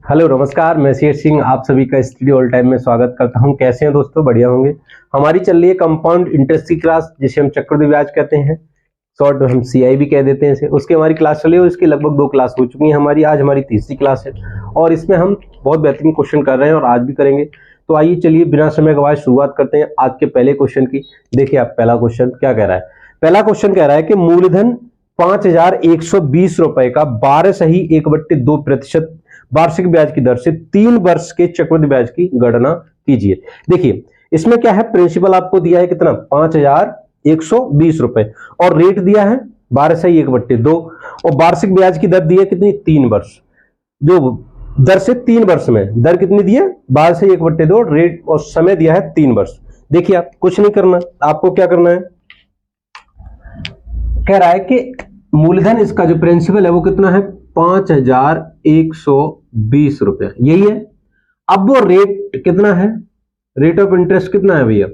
Hello नमस्कार, मैं शेर सिंह आप सभी का स्टडी ऑल टाइम में स्वागत करता हूं। कैसे हैं दोस्तों? बढ़िया होंगे। हमारी चल रही है कंपाउंड इंटरेस्ट की क्लास, जिसे हम चक्रवृद्धि ब्याज कहते हैं, शॉर्ट में हम सीआई भी कह देते हैं इसे। उसकी हमारी क्लास चली है, उसकी लगभग 2 क्लास हो चुकी है हमारी। आज हमारी तीसरी क्लास है और इसमें हम बहुत बेहतरीन क्वेश्चन कर रहे हैं और आज भी करेंगे। तो आइए चलिए बिना समय गवाए शुरुआत करते हैं आज के पहले क्वेश्चन की। देखिए आप, पहला क्वेश्चन क्या कह रहा है। पहला क्वेश्चन कह रहा है कि मूलधन 5,120 रुपए का 12.1/2% वार्षिक ब्याज की दर से 3 वर्ष के चक्रवृद्धि ब्याज की गणना कीजिए। देखिए इसमें क्या है, प्रिंसिपल आपको दिया है कितना, 5,120 रुपए, और रेट दिया है 12/1/2, और वार्षिक ब्याज की दर दी है कितनी, 3 वर्ष। जो दर से 3 वर्ष में दर कितनी दी है, 12/1/2, रेट और समय दिया है 3 वर्ष। देखिए आप कुछ नहीं करना, आपको क्या करना है, कह रहा है कि मूलधन इसका जो प्रिंसिपल है वो कितना है, 5,120 रुपया, यही है। अब वो रेट कितना है, रेट ऑफ इंटरेस्ट कितना है भैया,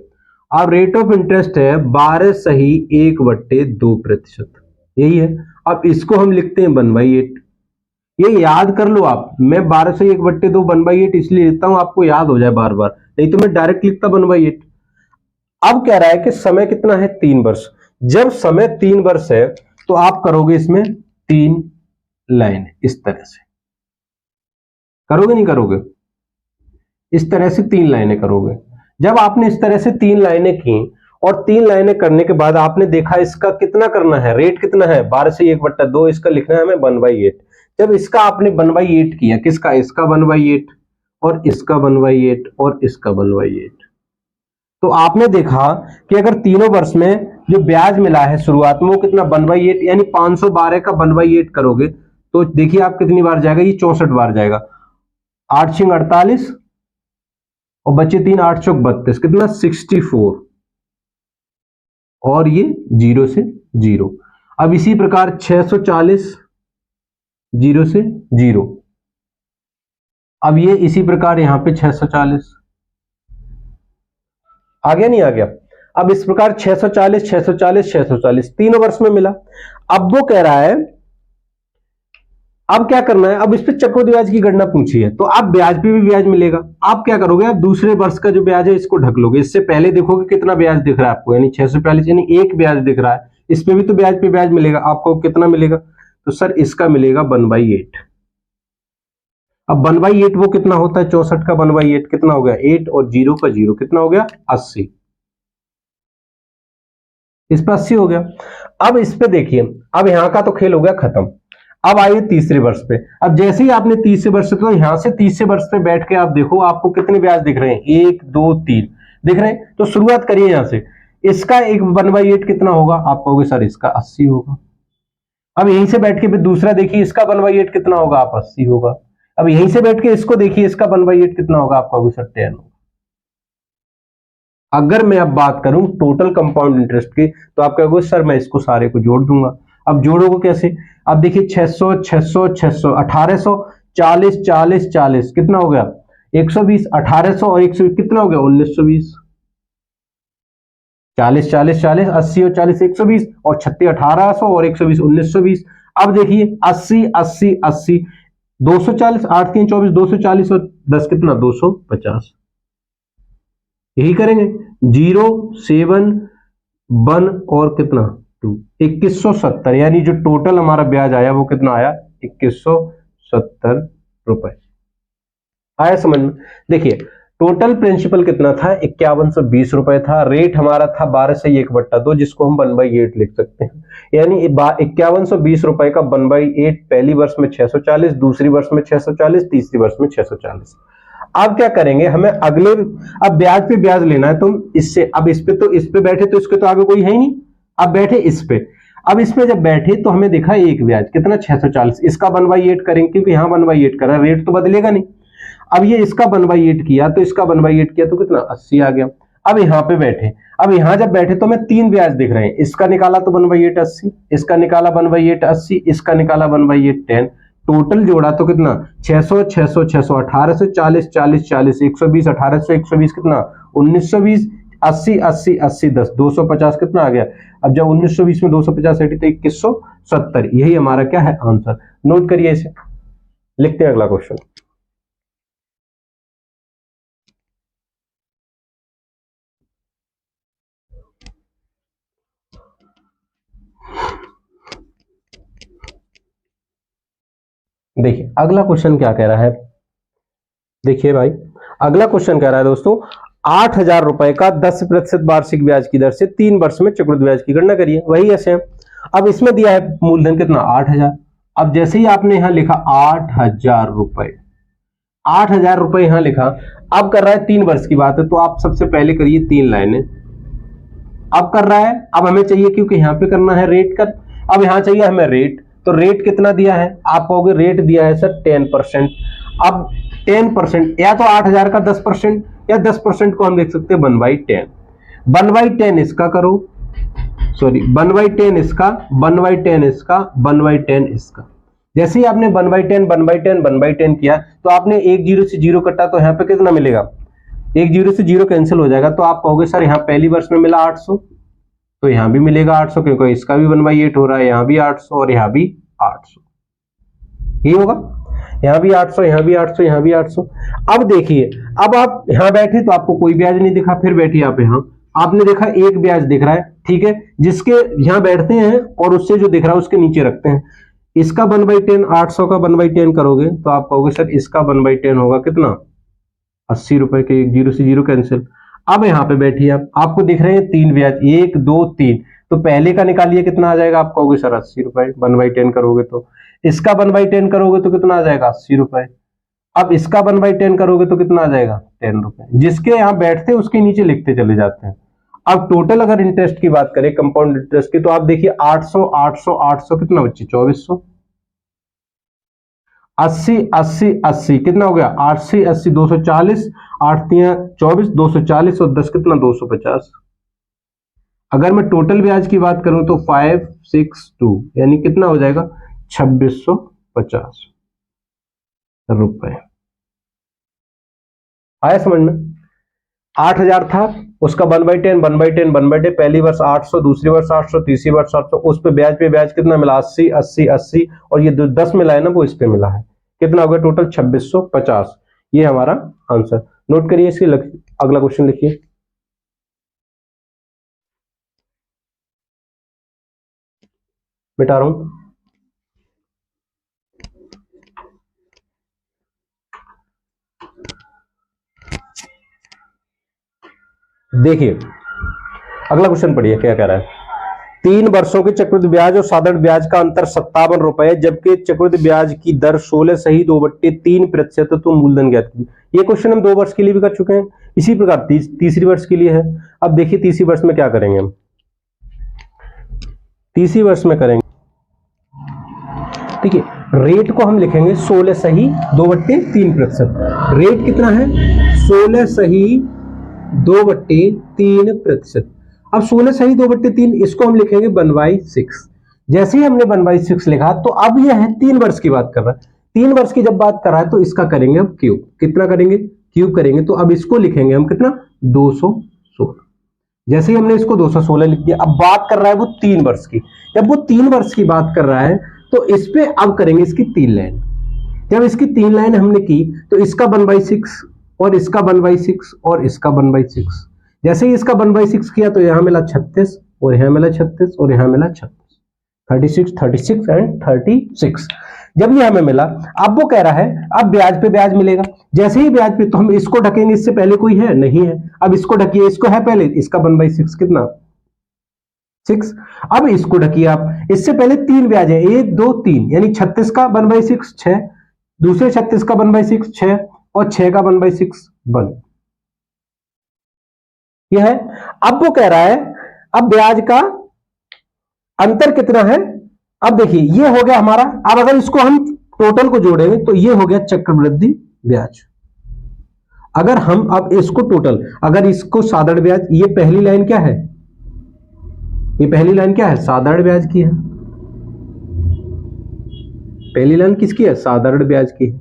अब रेट ऑफ इंटरेस्ट है 12/1/2%, यही है। अब इसको हम लिखते हैं 1/8। ये याद कर लो आप, मैं 12/1/2 1/8 इसलिए लिखता हूं, आपको याद हो जाए बार बार, नहीं तो मैं डायरेक्ट लिखता 1/8। अब कह रहा है कि समय कितना है, 3 वर्ष। जब समय 3 वर्ष है तो आप करोगे इसमें 3 लाइन, इस तरह से करोगे, नहीं करोगे, इस तरह से 3 लाइनें करोगे। जब आपने इस तरह से 3 लाइनें की और 3 लाइनें करने के बाद आपने देखा इसका कितना करना है, रेट कितना है, 12/1/2, इसका लिखना है हमें 1/8। जब इसका आपने 1/8 किया, किसका, इसका 1/8 और इसका 1/8 और इसका 1/8, तो आपने देखा कि अगर तीनों वर्ष में जो ब्याज मिला है शुरुआत में वो कितना, 1/8, यानी 512 का 1/8 करोगे तो देखिए आप कितनी बार जाएगा, ये 64 बार जाएगा। 8 6 48 और बचे 3, 8 चौक 32, कितना, 64, और ये 0 से 0। अब इसी प्रकार 640 0 से 0, अब ये इसी प्रकार यहां पे 640 आ गया, नहीं आ गया। अब इस प्रकार 640 640 640 तीनों वर्ष में मिला। अब वो कह रहा है अब क्या करना है, अब इस पे चक्रवृद्धि ब्याज की गणना पूछी है, तो आप ब्याज पे भी ब्याज मिलेगा। आप क्या करोगे, आप दूसरे वर्ष का जो ब्याज है इसको ढक लोगे, इससे पहले देखोगे कितना ब्याज दिख रहा है आपको, यानी 640, यानी एक ब्याज दिख रहा है, इस पे भी तो ब्याज पे ब्याज मिलेगा। आपको कितना मिलेगा, तो सर इसका मिलेगा 1/8। अब 1/8 वो कितना होता है, 64 का 1/8 कितना हो गया, 8, और 0 का 0 कितना हो गया, 80। इस पर 80 हो गया। अब इस पे देखिए, अब यहां का तो खेल हो गया खत्म। अब आइए तीसरे वर्ष पे। अब जैसे ही आपने तीसरे वर्ष से, तो यहां से तीसरे वर्ष पे बैठ के आप देखो आपको कितने ब्याज दिख रहे हैं, 1 2 3 दिख रहे हैं। तो शुरुआत करिए यहां से, इसका एक 1/8 कितना होगा, आप कहोगे सर इसका 80 होगा। अब यहीं से बैठ के फिर दूसरा देखिए, इसका 1/8 कितना होगा, आप 80 होगा। अब यहीं से बैठ के इसको देखिए, इसका 1/8 कितना होगा, आप कहोगे सर 10 होगा। अगर मैं अब बात करूं टोटल कंपाउंड इंटरेस्ट की, तो आप कहोगे सर मैं इसको सारे को जोड़ दूंगा। अब जोड़ोगे कैसे, अब देखिए 600 600 600 1800 40 40 40 कितना हो गया, 120, 1800 और 120 कितना हो गया, 1920। 40 40 40 80 और 40 120, और 36 1800 और 120 1920। अब देखिए 80 80 80 240, 8 3 24 240 और 10 कितना, 250। यही करेंगे, 0 7 1 और कितना 2, 2170, यानी जो टोटल हमारा ब्याज आया वो कितना आया, 2170 रुपए। आया समझ में। देखिए टोटल प्रिंसिपल कितना था, 5120 रुपए था। रेट हमारा था 12/1/2, जिसको हम 1/8 लिख सकते हैं। यानी 5120 रुपए का 1/8, पहली वर्ष में 640, दूसरी वर्ष में 640, तीसरी वर्ष में 640। अब क्या करेंगे, हमें अगले, अब ब्याज पे ब्याज लेना है, तो इससे, अब इस पे, तो इस पे बैठे तो इसके तो आगे कोई है ही नहीं, अब बैठे इस पे। अब इसमें जब बैठे तो हमें देखा एक ब्याज कितना, 640, इसका 1/8 करेंगे क्योंकि यहां 1/8 करा, रेट तो बदलेगा नहीं। अब ये इसका 1/8 किया तो इसका 1/8 किया तो कितना, 80 आ गया। अब यहां पे बैठे, अब यहां जब बैठे तो हमें 3 ब्याज दिख रहे हैं, इसका निकाला तो 1/8 80, इसका निकाला 1/8 80, इसका निकाला 1/8 10, टोटल जोड़ा तो कितना, 600 600 600 1800 40 40 40 120 1800 120 कितना, 1920, 80 80 80 10 250 कितना आ गया। अब जब 1920 में 250 हटी तो 2170, यही हमारा क्या है आंसर। नोट करिए इसे, लिखते हैं अगला क्वेश्चन। देखिए अगला क्वेश्चन क्या कह रहा है, देखिए भाई अगला क्वेश्चन कह रहा है दोस्तों 8,000 रुपए का 10% वार्षिक ब्याज की दर से 3 वर्ष में चक्रवृद्धि ब्याज की गणना करिए। वही ऐसे है, अब इसमें दिया है मूलधन कितना 8,000। अब जैसे ही आपने यहां लिखा 8,000 रुपए, 8,000 रुपए यहां लिखा, अब कर रहा है 3 वर्ष की बात है, तो आप सबसे पहले करिए 3 लाइनें। अब कर रहा है, अब हमें चाहिए क्योंकि यहां पे करना है रेट का, अब यहां चाहिए हमें रेट, तो रेट कितना दिया है, आप कहोगे रेट दिया है सर 10%। अब 10% या तो 8,000 का 10% या 10% को हम देख सकते हैं 1/10। 1/10 इसका करो, सॉरी 1/10 इसका, 1/10 इसका, 1/10 इसका। जैसे ही आपने 1/10 1/10 1/10 किया तो आपने एक जीरो से जीरो कटा, तो यहाँ पे कितना मिलेगा, एक जीरो से जीरो कैंसिल हो जाएगा, तो आप कहोगे सर यहाँ पहली वर्ष में मिला 800, तो यहाँ भी मिलेगा 800 क्योंकि इसका भी 1/8 हो रहा है, यहाँ भी 800 और यहाँ भी 800, ये होगा, यहाँ भी 800, यहाँ भी 800, यहाँ भी 800। अब देखिए, अब आप यहाँ बैठे तो आपको कोई ब्याज नहीं दिखा, फिर बैठिए आप यहाँ, आपने देखा एक ब्याज दिख रहा है, ठीक है, जिसके यहाँ बैठते हैं और उससे जो दिख रहा है उसके नीचे रखते हैं। इसका 1/10, 800 का 1/10 करोगे तो आप कहोगे सर इसका 1/10 होगा कितना 80 रुपए के, एक जीरो से जीरो कैंसिल। अब यहाँ पे बैठिए आप, आपको दिख रहे हैं 3 ब्याज, 1 2 3, तो पहले का निकालिए कितना आ जाएगा, आप कहोगे सर 80 रुपए, 1/10 करोगे तो। इसका 1/10 करोगे तो कितना आ जाएगा 80 रुपए। अब इसका 1/10 करोगे तो कितना आ जाएगा 10 रुपए। जिसके यहाँ बैठते हैं उसके नीचे लिखते चले जाते हैं। अब टोटल अगर इंटरेस्ट की बात करें, कंपाउंड इंटरेस्ट की, तो आप देखिए 800 800 800 कितना बच्चे 2400, 80 80 80 कितना हो गया 80 80 240, 8 24 240 और 10 कितना 250। अगर मैं टोटल ब्याज की बात करूं तो 562 यानी कितना हो जाएगा 2650 रुपए। आया समझ में? 8,000 था, उसका 1/10 1/10 1/10, पहली वर्ष 800, दूसरी वर्ष 800, तीसरी वर्ष 800, उस पे ब्याज कितना मिला 80 80 80, और ये 10 मिला है ना वो इस पे मिला है, कितना हो गया टोटल 2650। ये हमारा आंसर। नोट करिए इसके, अगला क्वेश्चन लिखिए। मिटा रहा हूं, देखिए अगला क्वेश्चन पढ़िए क्या कह रहा है। 3 वर्षों के चक्रवृद्धि ब्याज और साधारण ब्याज का अंतर 57 रुपए, जबकि चक्रवृद्धि ब्याज की दर 16 सही 2/3%, तो मूलधन ज्ञात कीजिए। ये क्वेश्चन हम 2 वर्ष के लिए भी कर चुके हैं, इसी प्रकार तीसरी वर्ष के लिए है। अब देखिए तीसरी वर्ष में क्या करेंगे हम, तीसरी वर्ष में करेंगे, ठीक है, रेट को हम लिखेंगे 16 सही 2/3%। रेट कितना है 16 सही 2/3%। अब 16 सही 2/3 इसको हम लिखेंगे 1/6। जैसे ही हमने 1/6 लिखा तो अब यह है 3 वर्ष की बात कर रहा है। 3 वर्ष की जब बात कर रहा है तो इसका करेंगे अब क्यूब, कितना करेंगे क्यूब करेंगे, तो अब इसको लिखेंगे हम कितना 216। जैसे ही हमने इसको 216 लिख दिया, अब बात कर रहा है वो 3 वर्ष की। जब वो 3 वर्ष की बात कर रहा है तो इस पे अब करेंगे इसकी 3 लाइन। जब इसकी 3 लाइन हमने की तो इसका 1/6 और इसका 1/6 और इसका 1/6। जैसे ही इसका 1/6 किया तो यहां मिला 36 और यहां मिला 36 और यहां मिला 36, 36 36 एंड 36। जब ये हमें मिला, अब वो कह रहा है अब ब्याज पे ब्याज मिलेगा। जैसे ही ब्याज पे, तो हम इसको ढकेंगे, इससे पहले कोई है नहीं है, अब इसको ढकिए, इसको है पहले, इसका 1/6 कितना 6। अब इसको ढकिए आप, इससे पहले 3 ब्याज है 1 2 3, यानी 36 का 1/6 6, दूसरे 36 का 1/6 6 और 6 का 1/6 1। यह है। अब वो कह रहा है अब ब्याज का अंतर कितना है। अब देखिए ये हो गया हमारा, अब अगर इसको हम टोटल को जोड़ेंगे तो ये हो गया चक्रवृद्धि ब्याज। अगर हम अब इसको टोटल, अगर इसको साधारण ब्याज, ये पहली लाइन क्या है, ये पहली लाइन क्या है साधारण ब्याज की है, पहली लाइन किसकी है साधारण ब्याज की है।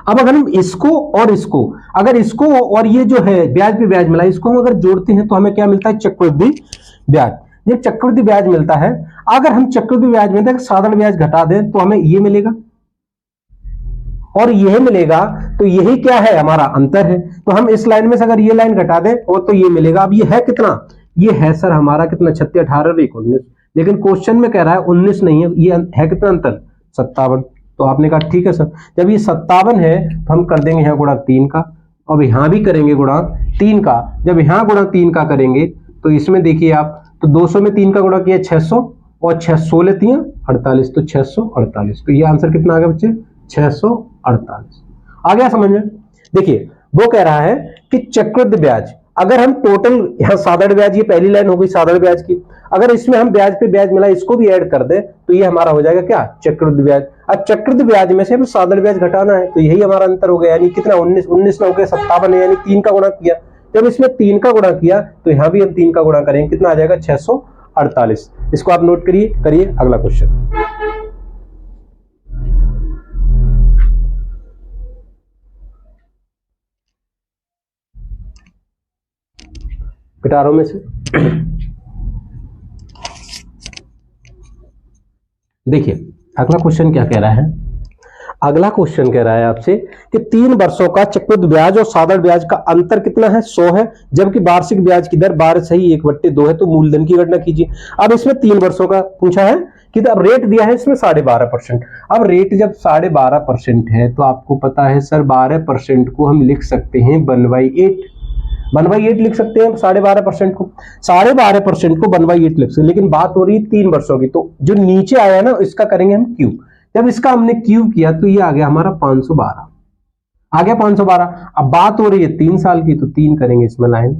अब अगर हम इसको और इसको, अगर इसको और ये जो है ब्याज पे ब्याज मिला, इसको हम अगर जोड़ते हैं तो हमें क्या मिलता है चक्रवृद्धि ब्याज। ये चक्रवृद्धि ब्याज मिलता है। अगर हम चक्रवृद्धि ब्याज में साधारण ब्याज घटा दें तो हमें ये मिलेगा और यह मिलेगा, तो यही क्या है हमारा अंतर है। तो हम इस लाइन में से अगर ये लाइन घटा दें और तो ये मिलेगा। अब ये है कितना, ये है सर हमारा कितना 36 18 19, लेकिन क्वेश्चन में कह रहा है 19 नहीं है, ये है कितना अंतर 57। तो आपने कहा ठीक है सर। जब ये 57 है तो हम कर देंगे यहाँ गुणा 3 का, अब यहाँ भी करेंगे गुणा 3 का। जब यहाँ गुणा 3 का करेंगे तो इसमें देखिए आप, तो 200 में 3 का गुणा किया 600, और 600 लेती हैं 48, तो 648। तो ये आंसर कितना आ गया बच्चे, 648। आ गया समझ में। देखिए वो कह रहा है कि चक्रवृद्धि ब्याज, अगर हम टोटल, यहाँ साधारण ब्याज, ये पहली लाइन हो गई साधारण ब्याज की, अगर इसमें हम ब्याज पे ब्याज मिला इसको भी ऐड कर दे तो ये हमारा हो जाएगा क्या, चक्रवृद्धि ब्याज। अब चक्रवृद्धि ब्याज में से हमें साधारण ब्याज घटाना है, तो यही हमारा अंतर हो गया, यानी कितना 19 में हो गया 57 है, यानी 3 का गुणा किया। जब इसमें 3 का गुणा किया तो यहां भी हम 3 का गुणा करेंगे, कितना आ जाएगा 648। इसको आप नोट करिए। करिए अगला क्वेश्चन। गिटारों में से देखिए अगला क्वेश्चन क्या कह रहा है। अगला क्वेश्चन कह रहा है आपसे कि 3 वर्षों का चक्रवृद्धि ब्याज और साधारण ब्याज का अंतर कितना है, 100 है, जबकि वार्षिक ब्याज की दर 12 सही 1/2 है, तो मूलधन की गणना कीजिए। अब इसमें 3 वर्षों का पूछा है कि अब रेट दिया है इसमें 12.5%। अब रेट जब 12.5% है तो आपको पता है सर 12% को हम लिख सकते हैं 1/8, 1/8 लिख सकते हैं 12.5% को, 12.5% को 1/8 लिख सकते हैं। लेकिन बात हो रही है 3 वर्षों की, तो जो नीचे आया है ना इसका करेंगे हम क्यूब। जब इसका हमने क्यूब किया तो ये आ गया हमारा 512, आ गया 512। अब बात हो रही है 3 साल की, तो 3 करेंगे इसमें लाइन।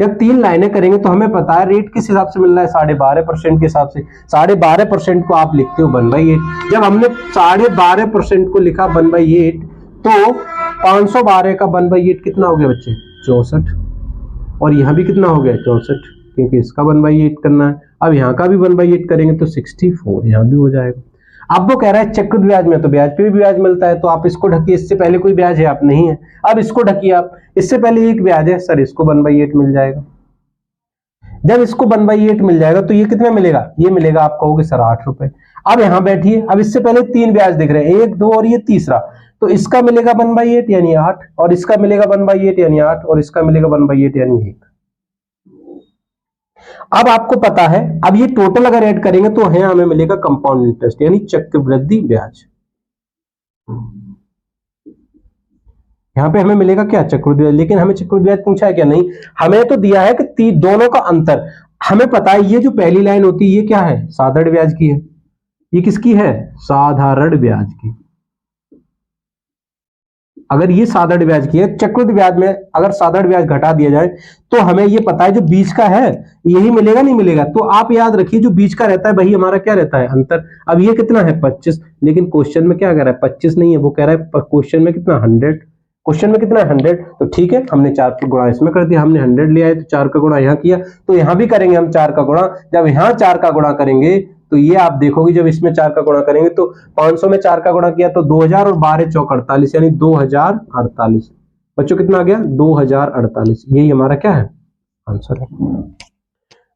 जब 3 लाइनें करेंगे तो हमें पता है रेट किस हिसाब से मिल रहा है, 12.5% के हिसाब से। 12.5% को आप लिखते हो 1/8। जब हमने 12.5% को लिखा 1/8 तो 512 का 1/8 कितना हो गया बच्चे, 64। और यहां भी कितना हो गया 64, क्योंकि इसका 1/8 करना है। अब यहाँ का भी 1/8 करेंगे तो 64, यहां भी हो जाएगा। अब वो कह रहा है चक्रवृद्धि ब्याज में तो ब्याज पे भी ब्याज मिलता है, तो आप इसको ढकिए। इससे पहले कोई ब्याज है आप नहीं है, अब इसको ढकिए आप। इससे पहले एक ब्याज है सर, इसको 1/8 मिल जाएगा। जब इसको 1/8 मिल जाएगा तो ये कितना मिलेगा, ये मिलेगा आप कहोगे सर 8 रुपए। अब यहां बैठिए, अब इससे पहले 3 ब्याज दिख रहे हैं, 1 2 और ये तीसरा, तो इसका मिलेगा 1/8 यानी 8, और इसका मिलेगा 1/8 यानी 8, और इसका मिलेगा 1/8 यानी 1। अब आपको पता है, अब ये टोटल अगर ऐड करेंगे तो है हमें मिलेगा कंपाउंड इंटरेस्ट यानी चक्रवृद्धि ब्याज। यहां पे हमें मिलेगा क्या, चक्रवृद्धि ब्याज। लेकिन हमें चक्रवृद्धि ब्याज पूछा है क्या, नहीं। हमें तो दिया है कि दोनों का अंतर। हमें पता है ये जो पहली लाइन होती है ये क्या है, साधारण ब्याज की है। ये किसकी है, साधारण ब्याज की। अगर ये साधारण ब्याज की है, चक्रवृद्धि ब्याज में अगर साधारण ब्याज घटा दिया जाए तो हमें ये पता है जो बीच का है यही मिलेगा, नहीं मिलेगा। तो आप याद रखिए जो बीच का रहता है वही हमारा क्या रहता है, अंतर। अब ये कितना है 25, लेकिन क्वेश्चन में क्या कह रहा है 25 नहीं है, वो कह रहा है क्वेश्चन में कितना 100। क्वेश्चन में कितना 100, तो ठीक है हमने 4 का गुणा इसमें कर दिया। हमने 100 लिया है तो 4 का गुणा यहाँ किया, तो यहाँ भी करेंगे हम 4 का गुणा। जब यहाँ 4 का गुणा करेंगे तो ये आप देखोगे जब इसमें 4 का गुणा करेंगे तो 500 में 4 का गुणा किया तो 2000 और 12 चौक 48 यानी 2048। बच्चों कितना आ गया 2048। यही हमारा क्या है आंसर है।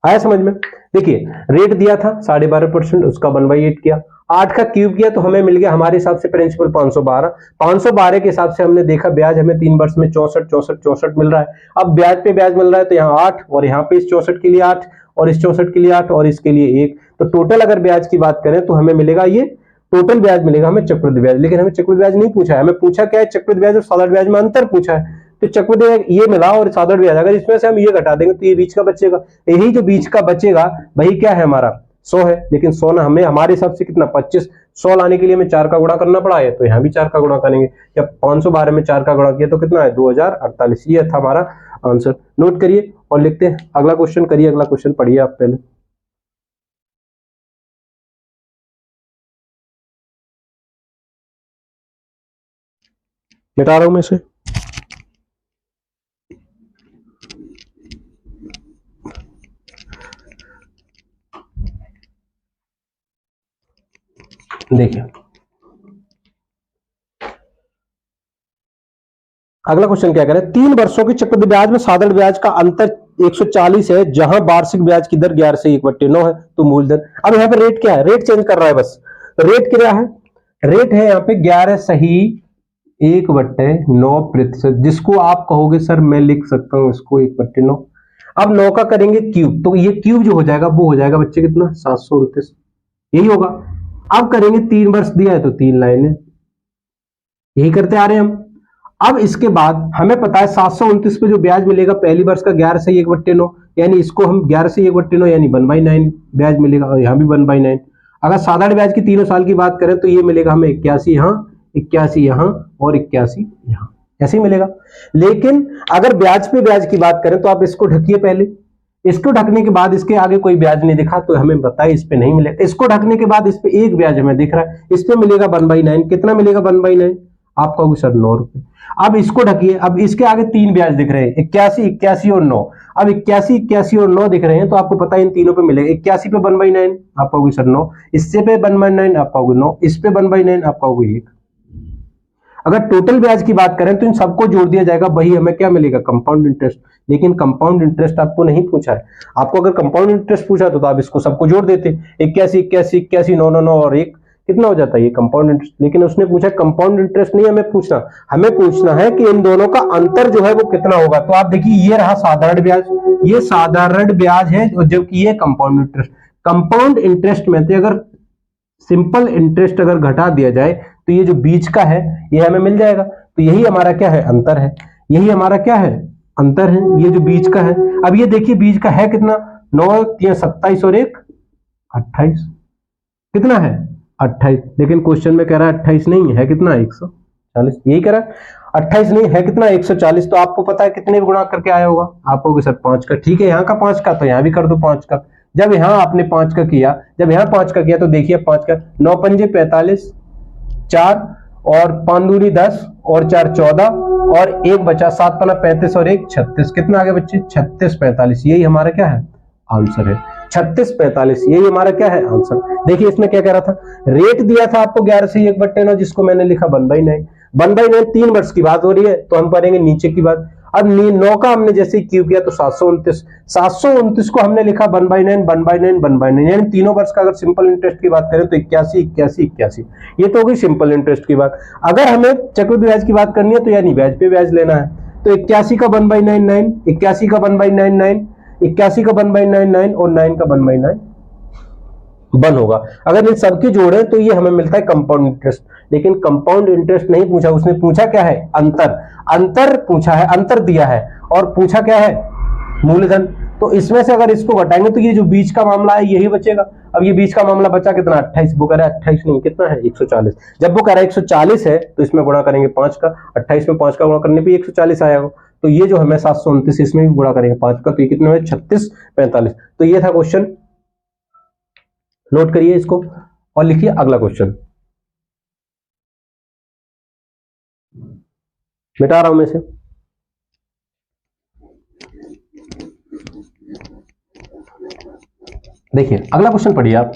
आया समझ में। देखिए रेट दिया था 12.5%, उसका 1/8 किया, 8 का क्यूब किया तो हमें मिल गया हमारे हिसाब से प्रिंसिपल 512। 512 के हिसाब से हमने देखा ब्याज हमें 3 वर्ष में 64 मिल रहा है। अब ब्याज पे ब्याज मिल रहा है तो यहाँ 8, और यहाँ पे इस 64 के लिए 8, और इस 64 के लिए 8, और इसके लिए 1। तो टोटल अगर ब्याज की बात करें तो हमें मिलेगा ये टोटल ब्याज मिलेगा हमें चक्रवृद्धि ब्याज। लेकिन हमें चक्रवृद्धि ब्याज नहीं पूछा है, हमें पूछा क्या है चक्रवृद्धि ब्याज और साधारण ब्याज में अंतर पूछा है। तो चक्रवृद्धि ब्याज ये मिला और साधारण ब्याज, अगर इसमें से हम ये घटा देंगे तो ये बीच का बचेगा। यही जो बीच का बचेगा वही क्या है हमारा 100 है। लेकिन 100 ना, हमें हमारे हिसाब से कितना 25, 100 लाने के लिए हमें 4 का गुणा करना पड़ा है, तो यहाँ भी 4 का गुणा करेंगे। जब 512 में 4 का गुणा किया तो कितना है 2048। ये था हमारा आंसर। नोट करिए और लिखते हैं अगला क्वेश्चन। करिए अगला क्वेश्चन, पढ़िए आप पहले। मिटा रहा हूं मैं इसे। देखिए अगला क्वेश्चन क्या कह रहा है, 3 वर्षों की चक्रवृद्धि ब्याज में साधारण ब्याज का अंतर 140 है, जहां वार्षिक ब्याज की दर 11 से 1/9 है, तो मूलधन। अब यहाँ पे रेट क्या है, रेट चेंज कर रहा है बस। रेट क्या है, रेट है यहाँ पे 11 सही 1/9%, जिसको आप कहोगे सर मैं लिख सकता हूं इसको 1/9। अब 9 का करेंगे क्यूब, तो ये क्यूब जो हो जाएगा वो हो जाएगा बच्चे कितना 729, यही होगा। अब करेंगे 3 वर्ष दिया है तो 3 लाइनें, यही करते आ रहे हैं हम। अब इसके बाद हमें पता है 729 पे जो ब्याज मिलेगा पहली वर्ष का 11 से 1/9, यानी इसको हम 11 से 1/9 यानी 1/9 ब्याज मिलेगा, और यहाँ भी 1/9। अगर साधारण ब्याज की तीनों साल की बात करें तो ये मिलेगा हमें 81 यहाँ, 81 यहाँ और 81 यहाँ, ऐसे ही मिलेगा। लेकिन अगर ब्याज पे ब्याज की बात करें तो आप इसको ढकिए पहले, इसको ढकने के बाद इसके आगे कोई ब्याज नहीं दिखा तो हमें बताइए इस पे नहीं मिलेगा। इसको ढकने के बाद इस पे एक ब्याज हमें दिख रहा है, इस पे मिलेगा 1/9। कितना मिलेगा 1/9? आप कहोगे सर 9 रुपए। अब इसको ढकिए, अब इसके आगे 3 ब्याज दिख रहे हैं, 81, 81 और 9। अब 81, 81 और 9 दिख रहे हैं तो आपको पता है इन तीनों पे मिलेगा। 81 पे 1/9 आप कहोगे सर 9, इससे पे 1/9 आप कहोगे 9, इस पे 1/9 आप कहोगे 1। अगर टोटल ब्याज की बात करें तो इन सबको जोड़ दिया जाएगा, वही हमें क्या मिलेगा? Compound interest. लेकिन कंपाउंड इंटरेस्ट आपको नहीं पूछा है। आपको अगर कंपाउंड इंटरेस्ट पूछा तो आप इसको सबको जोड़ देते, 81, 81, 81, 9, 9, 9 और 1, कितना हो जाता है ये कंपाउंड इंटरेस्ट। लेकिन उसने पूछा कंपाउंड इंटरेस्ट नहीं हमें पूछना, हमें पूछना है कि इन दोनों का अंतर जो है वो कितना होगा। तो आप देखिए ये रहा साधारण ब्याज, ये साधारण ब्याज है, जबकि ये कंपाउंड इंटरेस्ट। कंपाउंड इंटरेस्ट में तो अगर सिंपल इंटरेस्ट अगर घटा दिया जाए तो ये जो बीच का है ये हमें मिल जाएगा। तो यही हमारा क्या है? अंतर है। यही हमारा क्या है? अंतर है, ये जो बीच का है। अब ये देखिए बीच का है कितना? 9, 3, 27 और 1, 28। कितना है? 28। लेकिन क्वेश्चन में कह रहा है 28 नहीं है, कितना है? 140। यही कह रहा है 28 नहीं है, कितना? 140। तो आपको पता है कितने गुणा करके आया होगा? आप कहोगे सर 5 का। ठीक है, यहाँ का 5 का तो यहाँ भी कर दो 5 का। जब यहाँ आपने 5 का किया, जब यहाँ 5 का किया तो देखिए 5 का 9 पंजे 45, 4 और 5 दूनी 10 और 4 14 और 1 बचा, 7 पना 35 और 1 36। कितना आ गया बच्चे? 36 45। यही हमारा क्या है? आंसर है 36 45। यही हमारा क्या है? आंसर। देखिए इसमें क्या कह रहा था? रेट दिया था आपको 11 से 1/9, जिसको मैंने लिखा 1/9। 1/9 3 वर्ष की बात हो रही है तो हम करेंगे नीचे की बात। अब 9 का हमने जैसे क्यूब किया तो 729, 729 को हमने लिखा 1/9 1/9 1/9, यानी तीनों वर्ष का अगर सिंपल इंटरेस्ट की बात करें तो 81 81 81। ये तो हो गई सिंपल इंटरेस्ट की बात। अगर हमें चक्रवृद्धि ब्याज की बात करनी है तो यानी ब्याज पे ब्याज लेना है, तो 81 का 1/9 9, 81 का 1/9 9, 81 का 1/9 9 और 9 का 1/9 1 होगा। अगर इन सबके जोड़े तो ये हमें मिलता है कंपाउंड इंटरेस्ट। लेकिन कंपाउंड इंटरेस्ट नहीं पूछा, उसने पूछा क्या है? अंतर। अंतर पूछा है, अंतर दिया है, और पूछा क्या है? मूलधन। तो इसमें से अगर इसको घटाएंगे तो ये जो बीच का मामला है यही बचेगा। अब ये बीच का मामला बचा कितना? 28। वो कह रहा है 28 नहीं, कितना है? 140। जब वो कह रहा है 140 है तो इसमें गुणा करेंगे 5 का, 28 में 5 का गुणा करने पे 140 आएगा। तो ये जो हमें 729 इसमें भी गुणा करेंगे 5 का, तो ये कितने में? 36 45। तो ये था क्वेश्चन। नोट करिए इसको और लिखिए अगला क्वेश्चन। मिटा रहा हूं मैं इसे। देखिए अगला क्वेश्चन पढ़िए आप।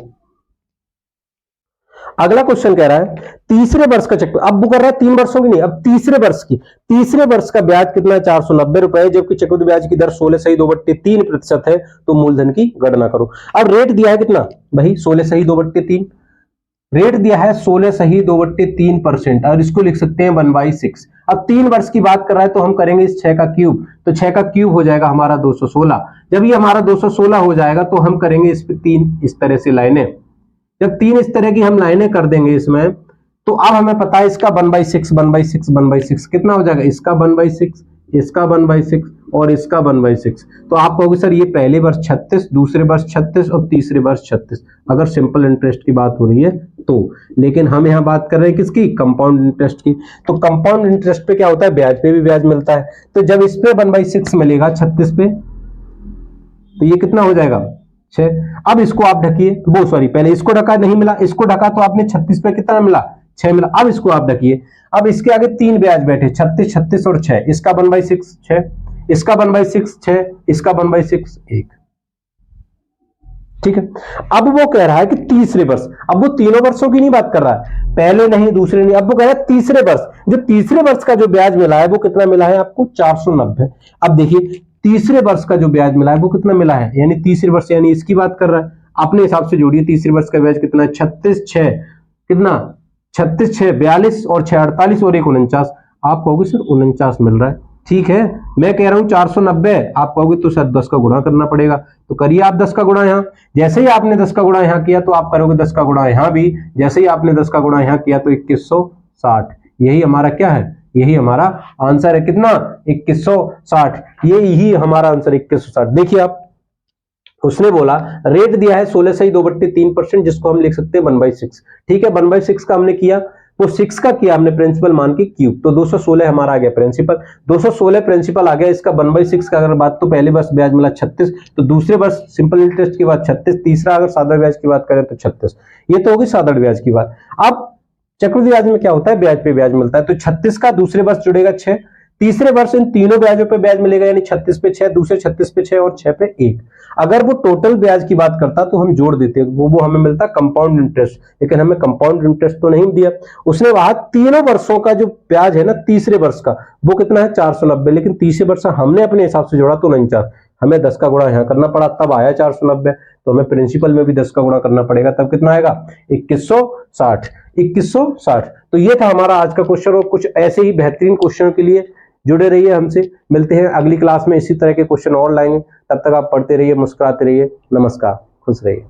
अगला क्वेश्चन कह रहा है तीसरे वर्ष का चक्रवृद्धि, अब वो कर रहा है 3 वर्षों की नहीं, अब तीसरे वर्ष की। तीसरे वर्ष का ब्याज कितना है? 490 रुपए, जबकि चक्रवृद्धि ब्याज की दर 16.2/3% है। तो मूलधन की गणना करो। अब रेट दिया है कितना भाई? 16.2/3। रेट दिया है 16.2/3% और इसको लिख सकते हैं 1/6। अब 3 वर्ष की बात कर रहा है तो हम करेंगे इस 6 का क्यूब, तो 6 का क्यूब हो जाएगा हमारा 216। जब ये हमारा 216 हो जाएगा तो हम करेंगे इस पे 3 इस तरह से लाइनें। जब 3 इस तरह की हम लाइनें कर देंगे इसमें, तो अब हमें पता है इसका 1/6 1/6 1/6 कितना हो जाएगा? इसका 1/6, इसका 1/6 और इसका 1/6। तो आप कहोगे सर ये पहले वर्ष 36, दूसरे वर्ष 36 और तीसरे वर्ष 36, अगर सिंपल इंटरेस्ट की बात हो रही है तो। लेकिन हम यहाँ बात कर रहे हैं किसकी? कंपाउंड इंटरेस्ट की। तो कंपाउंड इंटरेस्ट पे क्या होता है? ब्याज पे भी ब्याज मिलता है। तो जब इस पे 1/6 मिलेगा 36 पे, तो ये कितना हो जाएगा? 6। अब इसको आप ढकिए, वो सॉरी पहले इसको ढका, नहीं मिला, इसको ढका तो आपने 36 पे कितना मिला? 6 मिला। अब इसको आप ढकिए, अब इसके आगे 3 ब्याज बैठे, 36 36 और 6, इसका 1/6 6, इसका 1/6 6, इसका 1/6 1। ठीक है। अब वो कह रहा है कि तीसरे वर्ष, अब वो तीनों वर्षों की नहीं बात कर रहा है, पहले नहीं दूसरे नहीं, अब वो कह रहा है तीसरे वर्ष। जो तीसरे वर्ष का जो ब्याज मिला है वो कितना मिला है आपको? 490। अब देखिए तीसरे वर्ष का जो ब्याज मिला है वो कितना मिला है, यानी तीसरे वर्ष यानी इसकी बात कर रहा है। अपने हिसाब से जोड़िए, तीसरे वर्ष का ब्याज कितना है? 36 6 कितना? 36 6 42 और 6 48 और 1 49। आप कहोगे सर 49 मिल रहा है। ठीक है, मैं कह रहा हूं 490, आप कहोगे तो शायद 10 का गुणा करना पड़ेगा, तो करिए आप 10 का गुणा यहां। जैसे ही आपने 10 का गुणा यहां किया तो आप करोगे 10 का गुणा यहां भी, जैसे ही आपने 10 का गुणा यहां किया तो 2160। यही हमारा क्या है, यही हमारा आंसर है, कितना, 2160। यही हमारा आंसर 2160। देखिए आप, उसने बोला रेट दिया है 16 सही 2/3%, जिसको हम लिख सकते हैं 1/6। ठीक है, 1/6 का हमने किया, वो 6 का किया हमने प्रिंसिपल मान के क्यूब, तो 216 हमारा आ गया प्रिंसिपल। 216 प्रिंसिपल आ गया, इसका 1/6 का अगर बात, तो पहले वर्ष ब्याज मिला 36, तो दूसरे वर्ष सिंपल इंटरेस्ट की बात 36, तीसरा अगर साधारण ब्याज की बात करें तो 36। ये तो होगी साधारण ब्याज की बात। अब चक्रवृद्धि ब्याज में क्या होता है, ब्याज पे ब्याज मिलता है, तो 36 का दूसरे वर्ष जुड़ेगा 6, तीसरे वर्ष इन तीनों ब्याजों पे ब्याज मिलेगा, यानी 36 पे 6, दूसरे 36 पे 6 और 6 पे 1। अगर वो टोटल ब्याज की बात करता तो हम जोड़ देते, वो हमें मिलता कंपाउंड इंटरेस्ट, लेकिन हमें कंपाउंड इंटरेस्ट तो नहीं दिया। उसने कहा तीनों वर्षों का जो ब्याज है ना, तीसरे वर्ष का वो कितना है 490, लेकिन तीसरे वर्ष हमने अपने हिसाब से जोड़ा तो 49, हमें 10 का गुणा यहां करना पड़ा, तब आया 490। तो हमें प्रिंसिपल में भी 10 का गुणा करना पड़ेगा, तब कितना आएगा 2160। 2160। तो ये था हमारा आज का क्वेश्चन, और कुछ ऐसे ही बेहतरीन क्वेश्चन के लिए जुड़े रहिए हमसे। मिलते हैं अगली क्लास में, इसी तरह के क्वेश्चन और लाएंगे। तब तक आप पढ़ते रहिए, मुस्कुराते रहिए। नमस्कार, खुश रहिए।